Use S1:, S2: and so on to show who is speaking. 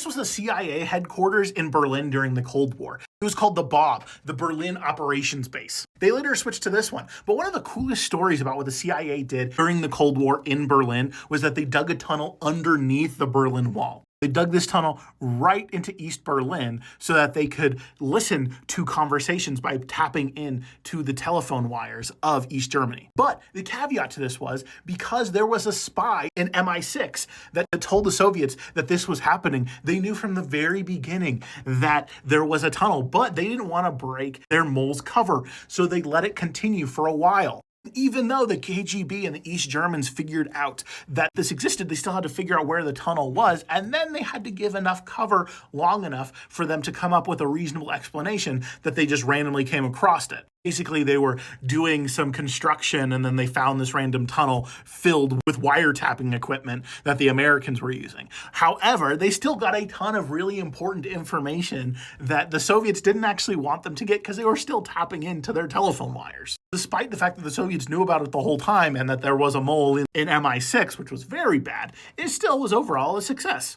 S1: This was the CIA headquarters in Berlin during the Cold War. It was called the BOB, the Berlin Operations Base. They later switched to this one. But one of the coolest stories about what the CIA did during the Cold War in Berlin was that they dug a tunnel underneath the Berlin Wall. They dug this tunnel right into East Berlin so that they could listen to conversations by tapping in to the telephone wires of East Germany. But the caveat to this was because there was a spy in MI6 that told the Soviets that this was happening, they knew from the very beginning that there was a tunnel, but they didn't want to break their mole's cover, so they let it continue for a while. Even though the KGB and the East Germans figured out that this existed, they still had to figure out where the tunnel was, and then they had to give enough cover long enough for them to come up with a reasonable explanation that they just randomly came across it. Basically, they were doing some construction and then they found this random tunnel filled with wiretapping equipment that the Americans were using. However, they still got a ton of really important information that the Soviets didn't actually want them to get because they were still tapping into their telephone wires. Despite the fact that the Soviets knew about it the whole time and that there was a mole in MI6, which was very bad, it still was overall a success.